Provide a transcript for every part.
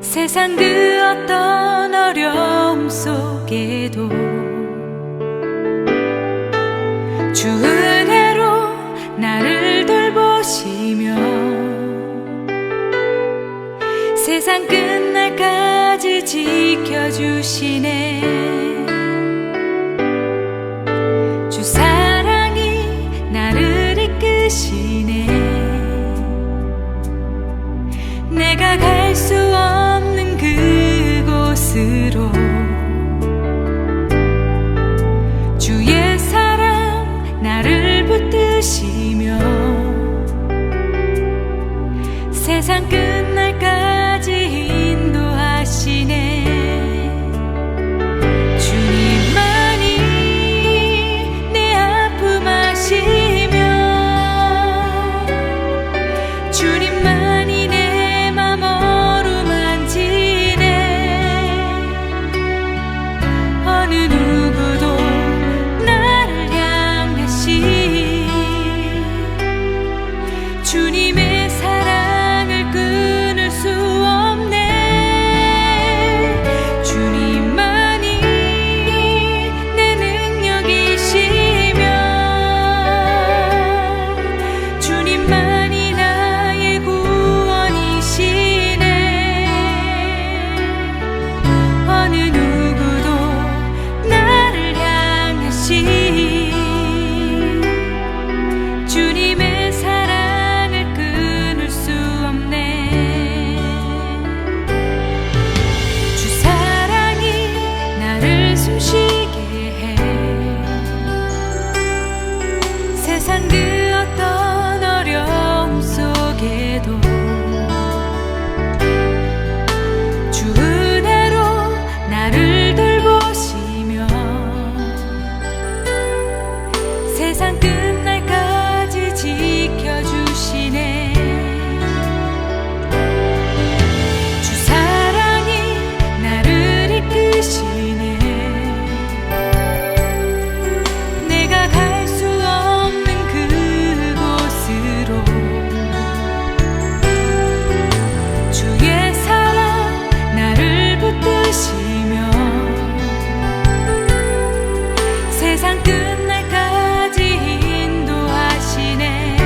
세상 그 어떤 어려움 속에도 주 은혜로 나를 돌보시며 세상 끝날까지 지켜주시네. 주 사랑이 나를 이끄시네. 내가 갈 수 없는 그곳으로 주의 사랑 나를 붙드시며 세상 끝날까지 인도하시네. 주님만이 내 아픔 아시며 주님만이 내 맘 어루만지네. 어느 누구도 나를 향하시 주님의 사랑을 끊을 수 없네. 주님만이 내 능력이시며 주님만이 나의 구원이시네. 어느 누구도 나를 향하시 주님의 사랑을 끊을 수 없네. 주 사랑이 나를 숨쉬게 해. 세상 그 어떤 어려움 속에도 주 은혜로 나를 돌보시며 세상 끝날까지 지켜주시네. 주 사랑이 나를 이끄시네. 내가 갈 수 없는 그곳으로 주의 사랑 나를 붙드시며 세상 끝날까지 인도하시네.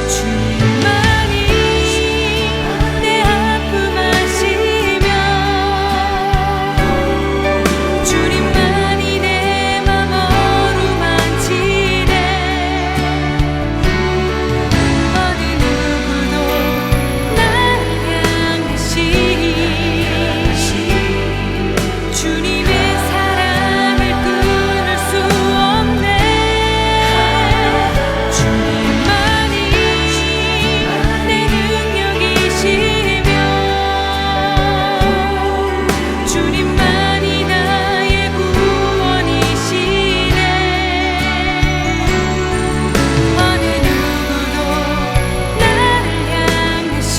주님만이 내 아픔 아시며 주님만이 내 맘 어루만지네. 어느 누구도 나를 향하시 주님의 사랑을 끊을 수 없네. 주님만이 내 능력이시며 주님만이 나의 구원이시네. 어느 누구도 나를 향하시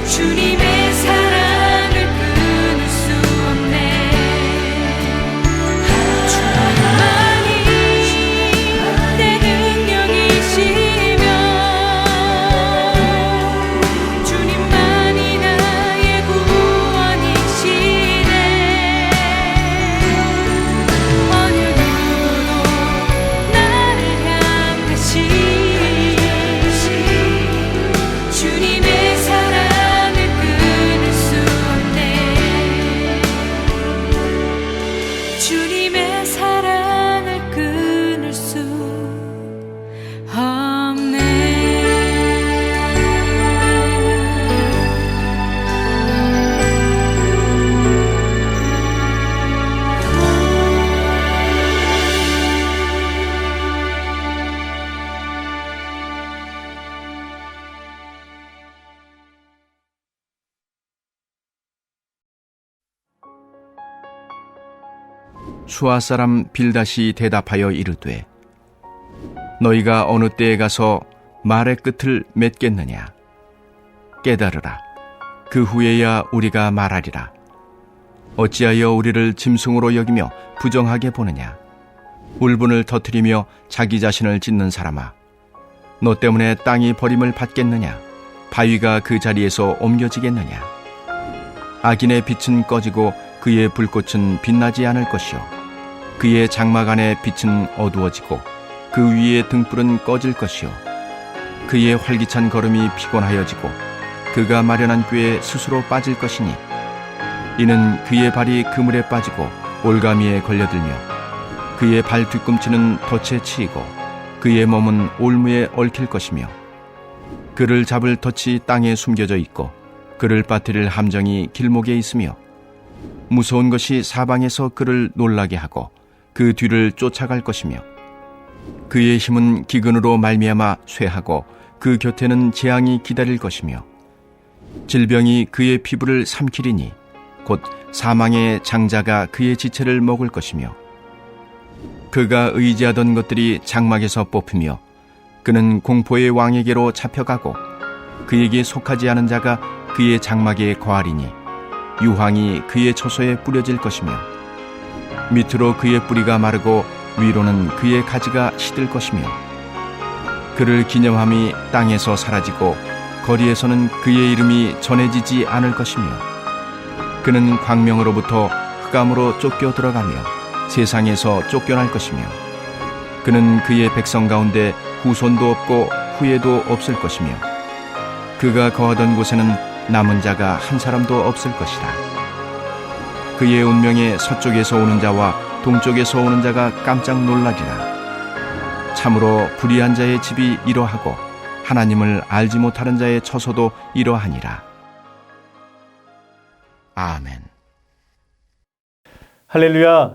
주님의 사랑을 끊을 수 없네. 주님만이 내 능력이시며 주님만이 나의 구원이시네. 어느 누구도 나를 향하시 주님의 사랑을 끊을 수 없네. 주님의 사랑을 끊을 수 없네. 수아 사람 빌닷이 대답하여 이르되 너희가 어느 때에 가서 말의 끝을 맺겠느냐. 깨달으라. 그 후에야 우리가 말하리라. 어찌하여 우리를 짐승으로 여기며 부정하게 보느냐. 울분을 터뜨리며 자기 자신을 찢는 사람아, 너 때문에 땅이 버림을 받겠느냐? 바위가 그 자리에서 옮겨지겠느냐? 악인의 빛은 꺼지고 그의 불꽃은 빛나지 않을 것이요 그의 장막 안의 빛은 어두워지고 그 위의 등불은 꺼질 것이요 그의 활기찬 걸음이 피곤하여지고 그가 마련한 꾀에 스스로 빠질 것이니 이는 그의 발이 그물에 빠지고 올가미에 걸려들며 그의 발 뒤꿈치는 덫에 치이고 그의 몸은 올무에 얽힐 것이며 그를 잡을 덫이 땅에 숨겨져 있고 그를 빠뜨릴 함정이 길목에 있으며 무서운 것이 사방에서 그를 놀라게 하고 그 뒤를 쫓아갈 것이며 그의 힘은 기근으로 말미암아 쇠하고 그 곁에는 재앙이 기다릴 것이며 질병이 그의 피부를 삼키리니 곧 사망의 장자가 그의 지체를 먹을 것이며 그가 의지하던 것들이 장막에서 뽑히며 그는 공포의 왕에게로 잡혀가고 그에게 속하지 않은 자가 그의 장막에 거하리니 유황이 그의 처소에 뿌려질 것이며 밑으로 그의 뿌리가 마르고 위로는 그의 가지가 시들 것이며 그를 기념함이 땅에서 사라지고 거리에서는 그의 이름이 전해지지 않을 것이며 그는 광명으로부터 흑암으로 쫓겨 들어가며 세상에서 쫓겨날 것이며 그는 그의 백성 가운데 후손도 없고 후예도 없을 것이며 그가 거하던 곳에는 남은 자가 한 사람도 없을 것이다. 그의 운명에 서쪽에서 오는 자와 동쪽에서 오는 자가 깜짝 놀라리라. 참으로 불의한 자의 집이 이러하고 하나님을 알지 못하는 자의 처소도 이러하니라. 아멘. 할렐루야.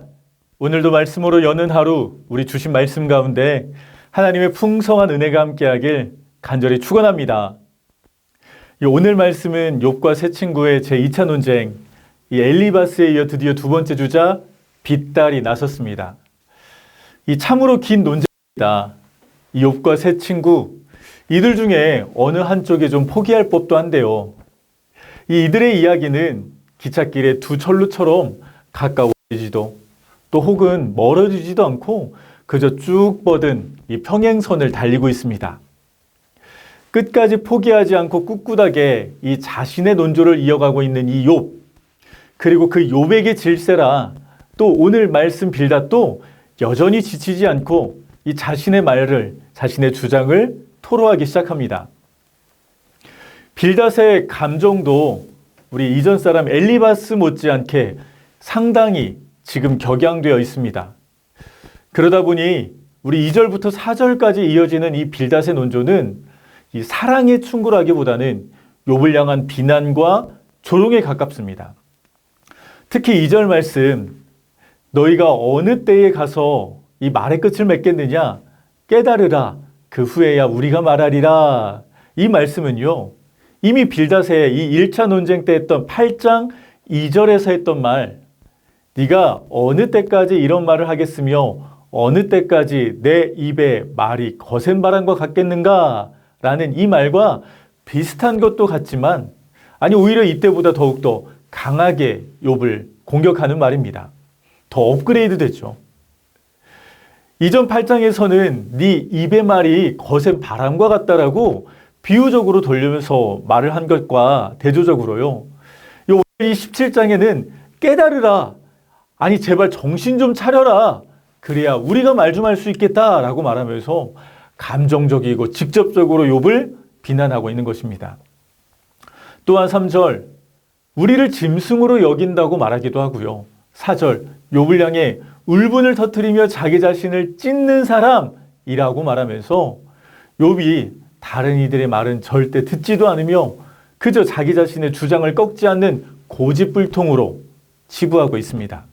오늘도 말씀으로 여는 하루 우리 주신 말씀 가운데 하나님의 풍성한 은혜가 함께하길 간절히 축원합니다. 오늘 말씀은 욥과 세 친구의 제2차 논쟁, 이 엘리바스에 이어 드디어 두 번째 주자 빗달이 나섰습니다. 이 참으로 긴 논쟁입니다. 이 욥과 세 친구, 이들 중에 어느 한쪽에 좀 포기할 법도 한데요. 이들의 이야기는 기찻길의 두 철로처럼 가까워지지도 또 혹은 멀어지지도 않고 그저 쭉 뻗은 이 평행선을 달리고 있습니다. 끝까지 포기하지 않고 꿋꿋하게 이 자신의 논조를 이어가고 있는 이 욥, 그리고 그 욥에게 질세라 또 오늘 말씀 빌닷도 여전히 지치지 않고 이 자신의 말을, 자신의 주장을 토로하기 시작합니다. 빌닷의 감정도 우리 이전 사람 엘리바스 못지않게 상당히 지금 격양되어 있습니다. 그러다 보니 우리 2절부터 4절까지 이어지는 이 빌닷의 논조는 이 사랑에 충돌하기보다는 욥을 향한 비난과 조롱에 가깝습니다. 특히 2절 말씀, 너희가 어느 때에 가서 이 말의 끝을 맺겠느냐? 깨달으라. 그 후에야 우리가 말하리라. 이 말씀은요, 이미 빌닷의 이 1차 논쟁 때 했던 8장 2절에서 했던 말, 네가 어느 때까지 이런 말을 하겠으며 어느 때까지 내 입에 말이 거센 바람과 같겠는가? 라는 이 말과 비슷한 것도 같지만 아니 오히려 이때보다 더욱더 강하게 욥을 공격하는 말입니다. 더 업그레이드 됐죠. 이전 8장에서는 네 입의 말이 거센 바람과 같다라고 비유적으로 돌리면서 말을 한 것과 대조적으로요. 이 17장에는 깨달으라. 아니 제발 정신 좀 차려라. 그래야 우리가 말 좀 할 수 있겠다라고 말하면서 감정적이고 직접적으로 욥을 비난하고 있는 것입니다. 또한 3절, 우리를 짐승으로 여긴다고 말하기도 하고요. 4절, 욥을 향해 울분을 터뜨리며 자기 자신을 찢는 사람이라고 말하면서 욥이 다른 이들의 말은 절대 듣지도 않으며 그저 자기 자신의 주장을 꺾지 않는 고집불통으로 치부하고 있습니다.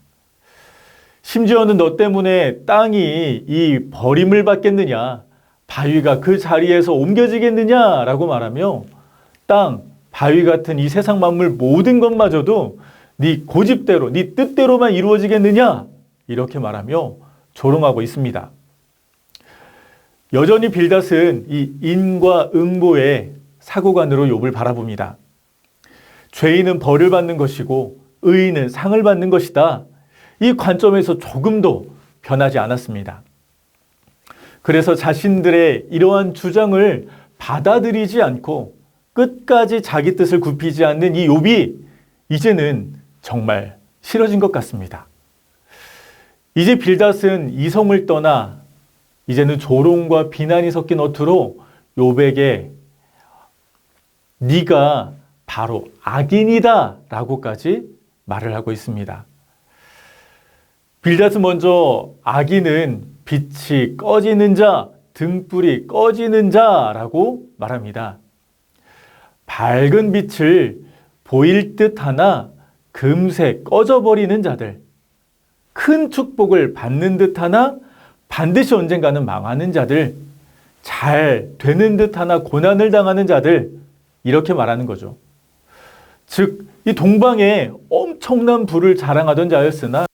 심지어는 너 때문에 땅이 이 버림을 받겠느냐, 바위가 그 자리에서 옮겨지겠느냐라고 말하며 땅, 바위 같은 이 세상 만물 모든 것마저도 네 고집대로, 네 뜻대로만 이루어지겠느냐 이렇게 말하며 조롱하고 있습니다. 여전히 빌닷은 이 인과 응보의 사고관으로 욥을 바라봅니다. 죄인은 벌을 받는 것이고 의인은 상을 받는 것이다. 이 관점에서 조금도 변하지 않았습니다. 그래서 자신들의 이러한 주장을 받아들이지 않고 끝까지 자기 뜻을 굽히지 않는 이 욥이 이제는 정말 싫어진 것 같습니다. 이제 빌닷은 이성을 떠나 이제는 조롱과 비난이 섞인 어투로 욥에게 네가 바로 악인이다 라고까지 말을 하고 있습니다. 빌닷은 먼저 악인은 빛이 꺼지는 자, 등불이 꺼지는 자라고 말합니다. 밝은 빛을 보일 듯 하나 금세 꺼져버리는 자들, 큰 축복을 받는 듯 하나 반드시 언젠가는 망하는 자들, 잘 되는 듯 하나 고난을 당하는 자들, 이렇게 말하는 거죠. 즉, 이 동방에 엄청난 부를 자랑하던 자였으나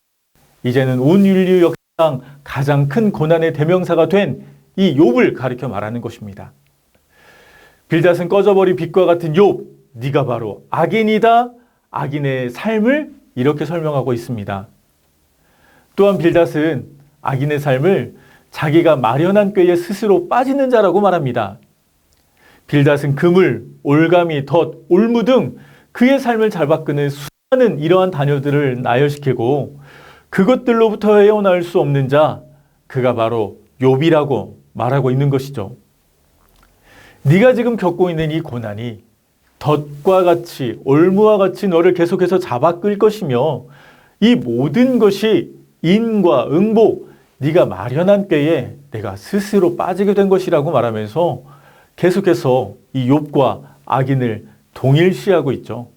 이제는 온 인류 역사상 가장 큰 고난의 대명사가 된 이 욥을 가리켜 말하는 것입니다. 빌닷은 꺼져버린 빛과 같은 욥, 네가 바로 악인이다. 악인의 삶을 이렇게 설명하고 있습니다. 또한 빌닷은 악인의 삶을 자기가 마련한 꾀에 스스로 빠지는 자라고 말합니다. 빌닷은 그물, 올가미, 덫, 올무 등 그의 삶을 잘 바꾸는 수많은 이러한 단어들을 나열시키고 그것들로부터 헤어나올 수 없는 자, 그가 바로 욥이라고 말하고 있는 것이죠. 네가 지금 겪고 있는 이 고난이 덫과 같이 올무와 같이 너를 계속해서 잡아 끌 것이며 이 모든 것이 인과 응보, 네가 마련한 꾀에 내가 스스로 빠지게 된 것이라고 말하면서 계속해서 이 욥과 악인을 동일시하고 있죠.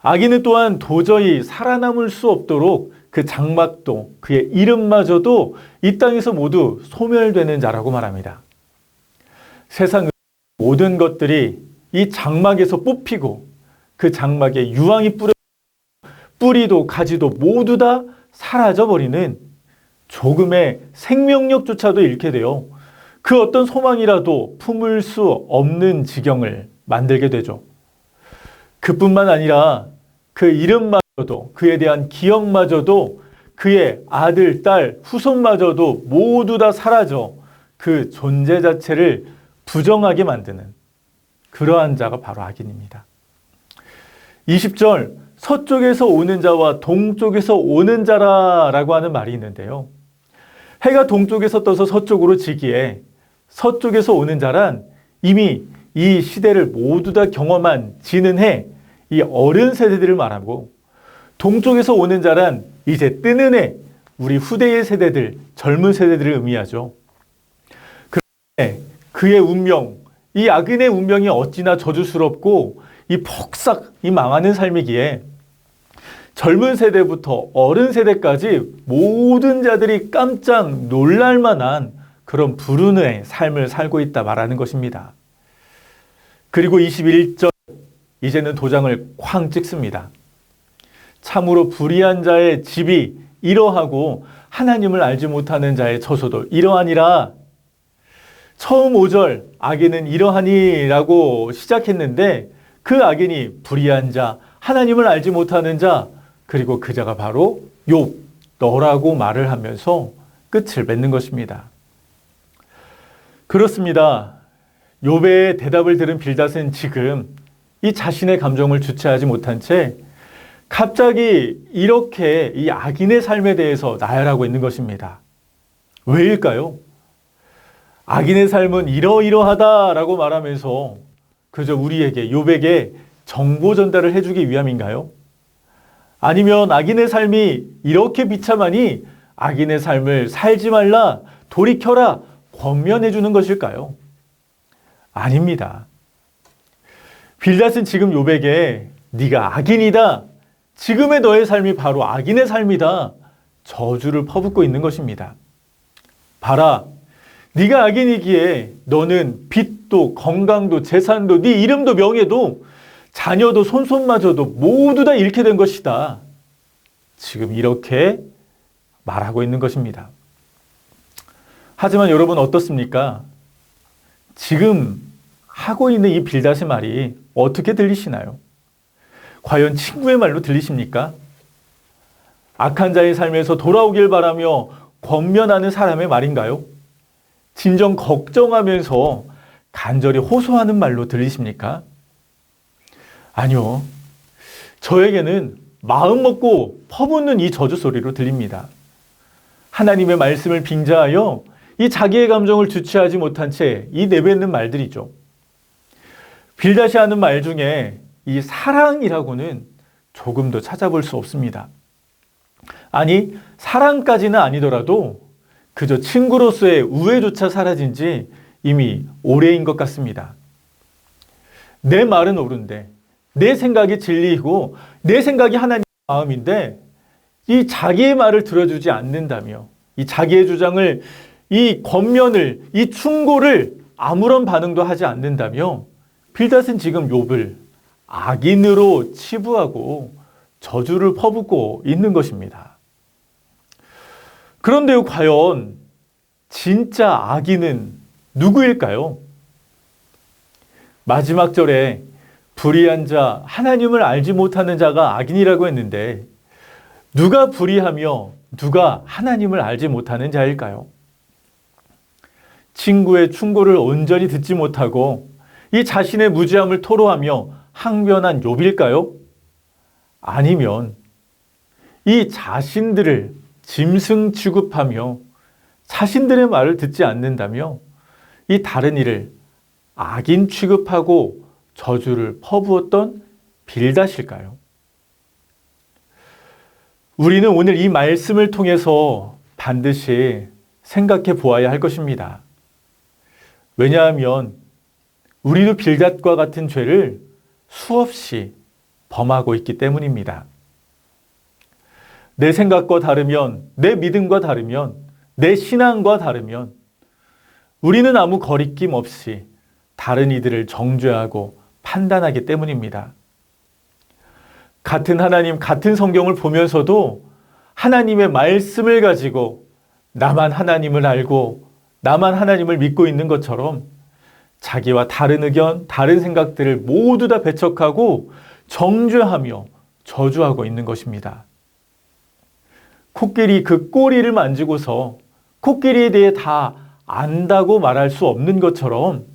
악인은 또한 도저히 살아남을 수 없도록 그 장막도 그의 이름마저도 이 땅에서 모두 소멸되는 자라고 말합니다. 세상의 모든 것들이 이 장막에서 뽑히고 그 장막에 유황이 뿌리도 가지도 모두 다 사라져버리는 조금의 생명력조차도 잃게 되어 그 어떤 소망이라도 품을 수 없는 지경을 만들게 되죠. 그뿐만 아니라 그 이름마저도 그에 대한 기억마저도 그의 아들, 딸, 후손마저도 모두 다 사라져 그 존재 자체를 부정하게 만드는 그러한 자가 바로 악인입니다. 20절 서쪽에서 오는 자와 동쪽에서 오는 자라라고 하는 말이 있는데요. 해가 동쪽에서 떠서 서쪽으로 지기에 서쪽에서 오는 자란 이미 이 시대를 모두 다 경험한 지는 해, 이 어른 세대들을 말하고 동쪽에서 오는 자란 이제 뜨는 해, 우리 후대의 세대들, 젊은 세대들을 의미하죠. 그런데 그의 운명, 이 악인의 운명이 어찌나 저주스럽고 이 폭삭 이 망하는 삶이기에 젊은 세대부터 어른 세대까지 모든 자들이 깜짝 놀랄 만한 그런 불운의 삶을 살고 있다 말하는 것입니다. 그리고 21절 이제는 도장을 쾅 찍습니다. 참으로 불의한 자의 집이 이러하고 하나님을 알지 못하는 자의 처소도 이러하니라. 처음 5절 악인은 이러하니라고 시작했는데 그 악인이 불의한 자, 하나님을 알지 못하는 자, 그리고 그 자가 바로 욥, 너라고 말을 하면서 끝을 맺는 것입니다. 그렇습니다. 욥의 대답을 들은 빌닷은 지금 이 자신의 감정을 주체하지 못한 채 갑자기 이렇게 이 악인의 삶에 대해서 나열하고 있는 것입니다. 왜일까요? 악인의 삶은 이러이러하다라고 말하면서 그저 우리에게 욥에게 정보 전달을 해주기 위함인가요? 아니면 악인의 삶이 이렇게 비참하니 악인의 삶을 살지 말라, 돌이켜라, 권면해 주는 것일까요? 아닙니다. 빌닷은 지금 욥에게 네가 악인이다, 지금의 너의 삶이 바로 악인의 삶이다, 저주를 퍼붓고 있는 것입니다. 봐라, 네가 악인이기에 너는 빚도 건강도 재산도 네 이름도 명예도 자녀도 손손마저도 모두 다 잃게 된 것이다. 지금 이렇게 말하고 있는 것입니다. 하지만 여러분 어떻습니까? 지금 하고 있는 이 빌닷의 말이 어떻게 들리시나요? 과연 친구의 말로 들리십니까? 악한 자의 삶에서 돌아오길 바라며 권면하는 사람의 말인가요? 진정 걱정하면서 간절히 호소하는 말로 들리십니까? 아니요. 저에게는 마음 먹고 퍼붓는 이 저주 소리로 들립니다. 하나님의 말씀을 빙자하여 이 자기의 감정을 주체하지 못한 채 이 내뱉는 말들이죠. 빌닷이 하는 말 중에 이 사랑이라고는 조금도 찾아볼 수 없습니다. 아니, 사랑까지는 아니더라도 그저 친구로서의 우애조차 사라진 지 이미 오래인 것 같습니다. 내 말은 옳은데, 내 생각이 진리이고 내 생각이 하나님의 마음인데 이 자기의 말을 들어주지 않는다며, 이 자기의 주장을, 이 권면을, 이 충고를 아무런 반응도 하지 않는다며 빌닷은 지금 욥을 악인으로 치부하고 저주를 퍼붓고 있는 것입니다. 그런데요, 과연 진짜 악인은 누구일까요? 마지막 절에 불의한 자, 하나님을 알지 못하는 자가 악인이라고 했는데 누가 불의하며 누가 하나님을 알지 못하는 자일까요? 친구의 충고를 온전히 듣지 못하고 이 자신의 무지함을 토로하며 항변한 욥일까요? 아니면 이 자신들을 짐승 취급하며 자신들의 말을 듣지 않는다며 이 다른 이를 악인 취급하고 저주를 퍼부었던 빌닷일까요? 우리는 오늘 이 말씀을 통해서 반드시 생각해 보아야 할 것입니다. 왜냐하면 우리도 빌닷과 같은 죄를 수없이 범하고 있기 때문입니다. 내 생각과 다르면, 내 믿음과 다르면, 내 신앙과 다르면 우리는 아무 거리낌 없이 다른 이들을 정죄하고 판단하기 때문입니다. 같은 하나님, 같은 성경을 보면서도 하나님의 말씀을 가지고 나만 하나님을 알고 나만 하나님을 믿고 있는 것처럼 자기와 다른 의견, 다른 생각들을 모두 다 배척하고 정죄하며 저주하고 있는 것입니다. 코끼리 그 꼬리를 만지고서 코끼리에 대해 다 안다고 말할 수 없는 것처럼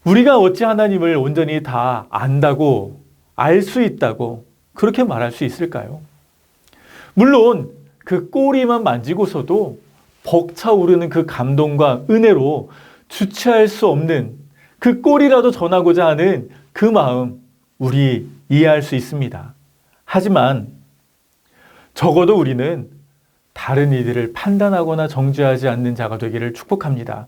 우리가 어찌 하나님을 온전히 다 안다고, 알 수 있다고 그렇게 말할 수 있을까요? 물론 그 꼬리만 만지고서도 벅차오르는 그 감동과 은혜로 주체할 수 없는 그 꼬리라도 전하고자 하는 그 마음 우리 이해할 수 있습니다. 하지만 적어도 우리는 다른 이들을 판단하거나 정죄하지 않는 자가 되기를 축복합니다.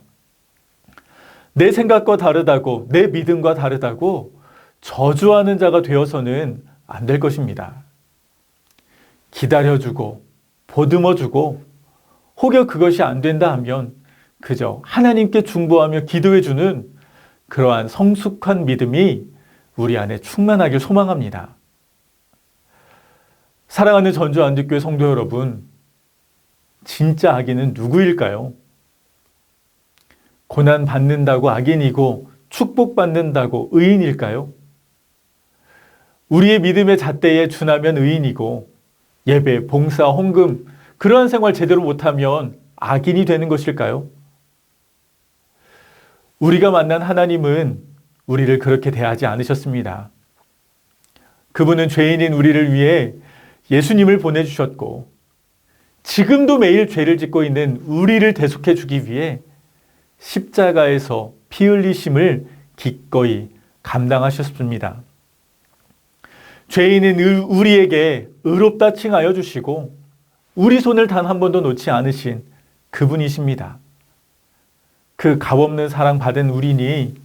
내 생각과 다르다고, 내 믿음과 다르다고 저주하는 자가 되어서는 안 될 것입니다. 기다려주고 보듬어주고 혹여 그것이 안 된다 하면 그저 하나님께 중보하며 기도해주는 그러한 성숙한 믿음이 우리 안에 충만하길 소망합니다. 사랑하는 전주안디교회 성도 여러분, 진짜 악인은 누구일까요? 고난 받는다고 악인이고 축복받는다고 의인일까요? 우리의 믿음의 잣대에 준하면 의인이고 예배, 봉사, 헌금 그러한 생활 제대로 못하면 악인이 되는 것일까요? 우리가 만난 하나님은 우리를 그렇게 대하지 않으셨습니다. 그분은 죄인인 우리를 위해 예수님을 보내주셨고 지금도 매일 죄를 짓고 있는 우리를 대속해 주기 위해 십자가에서 피 흘리심을 기꺼이 감당하셨습니다. 죄인인 우리에게 의롭다 칭하여 주시고 우리 손을 단 한 번도 놓지 않으신 그분이십니다. 그 값없는 사랑 받은 우리니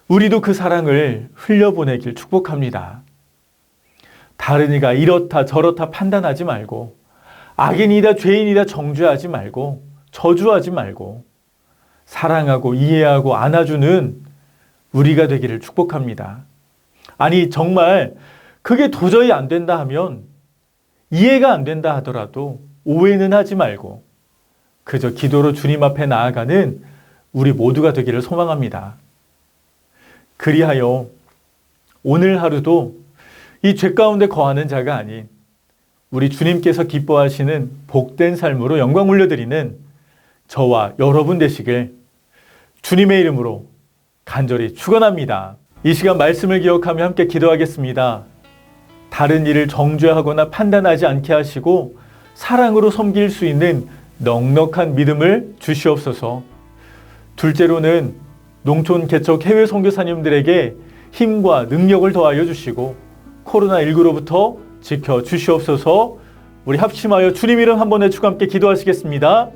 우리도 그 사랑을 흘려보내길 축복합니다. 다른 이가 이렇다 저렇다 판단하지 말고 악인이다 죄인이다 정죄하지 말고 저주하지 말고 사랑하고 이해하고 안아주는 우리가 되기를 축복합니다. 아니 정말 그게 도저히 안 된다 하면 이해가 안 된다 하더라도 오해는 하지 말고 그저 기도로 주님 앞에 나아가는 우리 모두가 되기를 소망합니다. 그리하여 오늘 하루도 이 죄 가운데 거하는 자가 아닌 우리 주님께서 기뻐하시는 복된 삶으로 영광 올려드리는 저와 여러분 되시길 주님의 이름으로 간절히 축원합니다. 이 시간 말씀을 기억하며 함께 기도하겠습니다. 다른 일을 정죄하거나 판단하지 않게 하시고 사랑으로 섬길 수 있는 넉넉한 믿음을 주시옵소서. 둘째로는 농촌 개척 해외 선교사님들에게 힘과 능력을 더하여 주시고 코로나19로부터 지켜 주시옵소서. 우리 합심하여 주님 이름 한 번에 함께 기도하시겠습니다.